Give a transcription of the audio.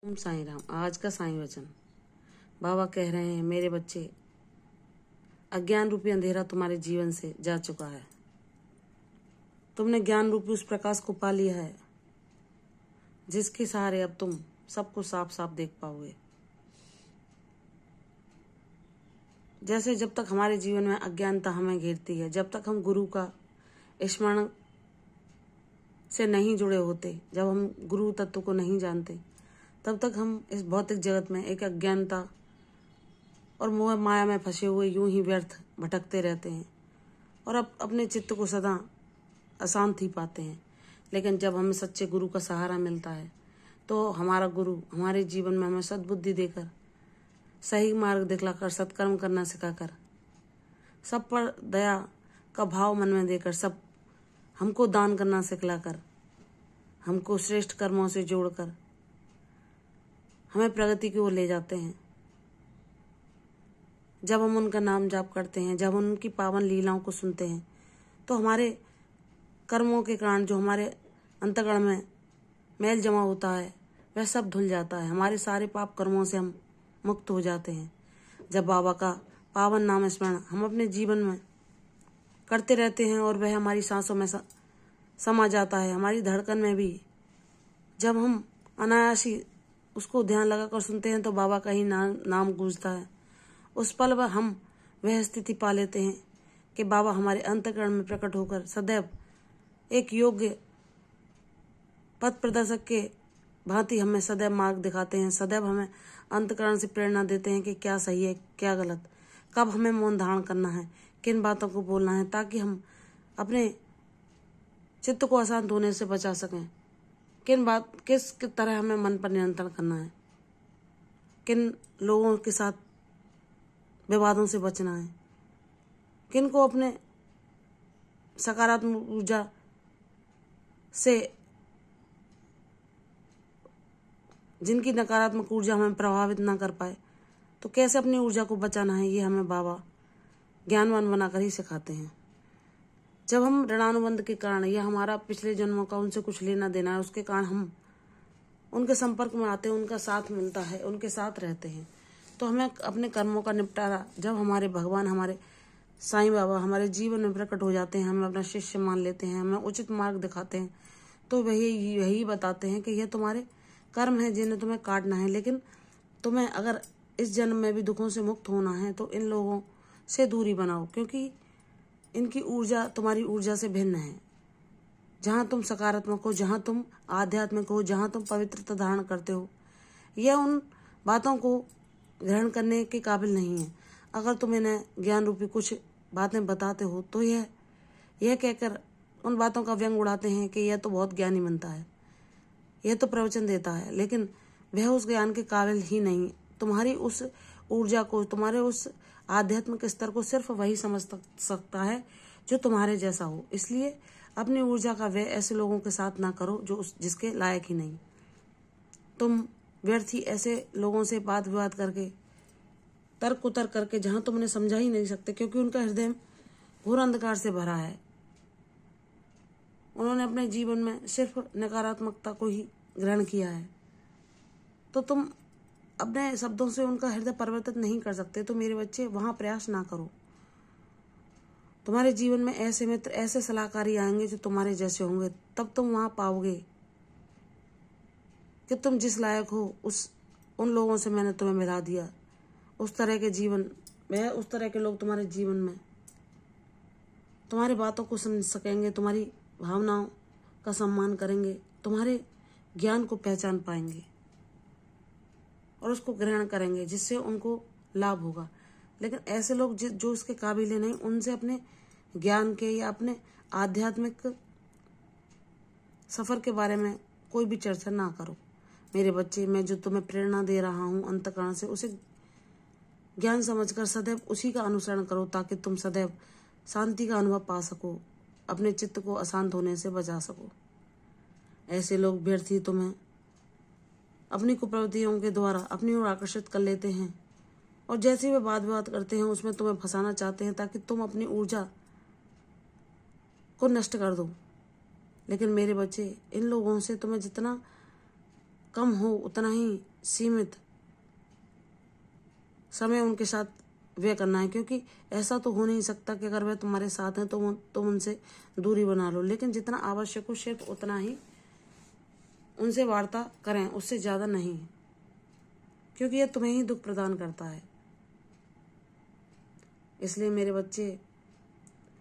ओम साईं राम। आज का साईं वचन बाबा कह रहे हैं, मेरे बच्चे, अज्ञान रूपी अंधेरा तुम्हारे जीवन से जा चुका है। तुमने ज्ञान रूपी उस प्रकाश को पा लिया है जिसके सहारे अब तुम सब कुछ साफ साफ देख पाओगे। जैसे जब तक हमारे जीवन में अज्ञानता हमें घेरती है, जब तक हम गुरु का स्मरण से नहीं जुड़े होते, जब हम गुरु तत्व को नहीं जानते, तब तक हम इस भौतिक जगत में एक अज्ञानता और मोह माया में फंसे हुए यूं ही व्यर्थ भटकते रहते हैं और अब अपने चित्त को सदा अशांत ही पाते हैं। लेकिन जब हमें सच्चे गुरु का सहारा मिलता है तो हमारा गुरु हमारे जीवन में हमें सद्बुद्धि देकर, सही मार्ग दिखलाकर, सत्कर्म करना सिखाकर, सब पर दया का भाव मन में देकर, सब हमको दान करना सिखलाकर, हमको श्रेष्ठ कर्मों से जोड़कर हमें प्रगति की ओर ले जाते हैं। जब हम उनका नाम जाप करते हैं, जब उनकी पावन लीलाओं को सुनते हैं, तो हमारे कर्मों के कारण जो हमारे अंतःकरण में मैल जमा होता है वह सब धुल जाता है। हमारे सारे पाप कर्मों से हम मुक्त हो जाते हैं। जब बाबा का पावन नाम स्मरण हम अपने जीवन में करते रहते हैं और वह हमारी सांसों में समा जाता है, हमारी धड़कन में भी जब हम अनायासी उसको ध्यान लगाकर सुनते हैं तो बाबा का ही नाम गूंजता है। उस पल हम वह स्थिति पा लेते हैं कि बाबा हमारे अंतःकरण में प्रकट होकर सदैव एक योग्य पथ प्रदर्शक के भांति हमें सदैव मार्ग दिखाते हैं, सदैव हमें अंतःकरण से प्रेरणा देते हैं कि क्या सही है क्या गलत, कब हमें मौन धारण करना है, किन बातों को बोलना है, ताकि हम अपने चित्त को अशांत होने से बचा सकें। किस तरह हमें मन पर नियंत्रण करना है, किन लोगों के साथ विवादों से बचना है, किन को अपने सकारात्मक ऊर्जा से, जिनकी नकारात्मक ऊर्जा हमें प्रभावित ना कर पाए, तो कैसे अपनी ऊर्जा को बचाना है, ये हमें बाबा ज्ञानवान बनाकर ही सिखाते हैं। जब हम ऋणानुबंध के कारण या हमारा पिछले जन्मों का उनसे कुछ लेना देना है, उसके कारण हम उनके संपर्क में आते हैं, उनका साथ मिलता है, उनके साथ रहते हैं, तो हमें अपने कर्मों का निपटारा, जब हमारे भगवान, हमारे साईं बाबा हमारे जीवन में प्रकट हो जाते हैं, हमें अपना शिष्य मान लेते हैं, हमें उचित मार्ग दिखाते हैं, तो वही यही बताते हैं कि यह तुम्हारे कर्म है जिन्हें तुम्हें काटना है। लेकिन तुम्हें अगर इस जन्म में भी दुखों से मुक्त होना है तो इन लोगों से दूरी बनाओ, क्योंकि इनकी ऊर्जा तुम्हारी ऊर्जा से भिन्न है। जहाँ तुम सकारात्मक हो, जहाँ तुम आध्यात्मिक हो, जहाँ तुम पवित्रता धारण करते हो, यह उन बातों को ग्रहण करने के काबिल नहीं है। अगर तुम इन्हें ज्ञान रूपी कुछ बातें बताते हो तो यह कहकर उन बातों का व्यंग उड़ाते हैं कि यह तो बहुत ज्ञानी बनता है, यह तो प्रवचन देता है, लेकिन वह उस ज्ञान के काबिल ही नहीं। तुम्हारी उस ऊर्जा को, तुम्हारे उस आध्यात्मिक स्तर को सिर्फ वही समझ सकता है जो तुम्हारे जैसा हो। इसलिए अपनी ऊर्जा का व्यय ऐसे लोगों के साथ ना करो जो जिसके लायक ही नहीं। तुम व्यर्थ ही ऐसे लोगों से वाद विवाद करके, तर्क उतर करके, जहां तुम उन्हें समझा ही नहीं सकते, क्योंकि उनका हृदय घोर अंधकार से भरा है। उन्होंने अपने जीवन में सिर्फ नकारात्मकता को ही ग्रहण किया है, तो तुम अपने शब्दों से उनका हृदय परिवर्तित नहीं कर सकते। तो मेरे बच्चे, वहां प्रयास ना करो। तुम्हारे जीवन में ऐसे मित्र, ऐसे सलाहकारी आएंगे जो तुम्हारे जैसे होंगे, तब तुम वहां पाओगे कि तुम जिस लायक हो। उन लोगों से मैंने तुम्हें मिला दिया। उस तरह के जीवन, वह उस तरह के लोग तुम्हारे जीवन में तुम्हारी बातों को समझ सकेंगे, तुम्हारी भावनाओं का सम्मान करेंगे, तुम्हारे ज्ञान को पहचान पाएंगे और उसको ग्रहण करेंगे, जिससे उनको लाभ होगा। लेकिन ऐसे लोग जो इसके काबिल नहीं, उनसे अपने ज्ञान के या अपने आध्यात्मिक सफर के बारे में कोई भी चर्चा ना करो। मेरे बच्चे, मैं जो तुम्हें प्रेरणा दे रहा हूँ अंतःकरण से, उसे ज्ञान समझकर सदैव उसी का अनुसरण करो, ताकि तुम सदैव शांति का अनुभव पा सको, अपने चित्त को अशांत होने से बचा सको। ऐसे लोग व्यर्थ ही तुम्हें अपनी कुप्रवृत्तियों के द्वारा अपनी ओर आकर्षित कर लेते हैं और जैसे वे वाद विवाद करते हैं उसमें तुम्हें फंसाना चाहते हैं, ताकि तुम अपनी ऊर्जा को नष्ट कर दो। लेकिन मेरे बच्चे, इन लोगों से तुम्हें जितना कम हो उतना ही सीमित समय उनके साथ व्यय करना है, क्योंकि ऐसा तो हो नहीं सकता कि अगर वे तुम्हारे साथ हैं तो तुम उनसे दूरी बना लो, लेकिन जितना आवश्यक हो सिर्फ उतना ही उनसे वार्ता करें, उससे ज़्यादा नहीं, क्योंकि यह तुम्हें ही दुख प्रदान करता है। इसलिए मेरे बच्चे,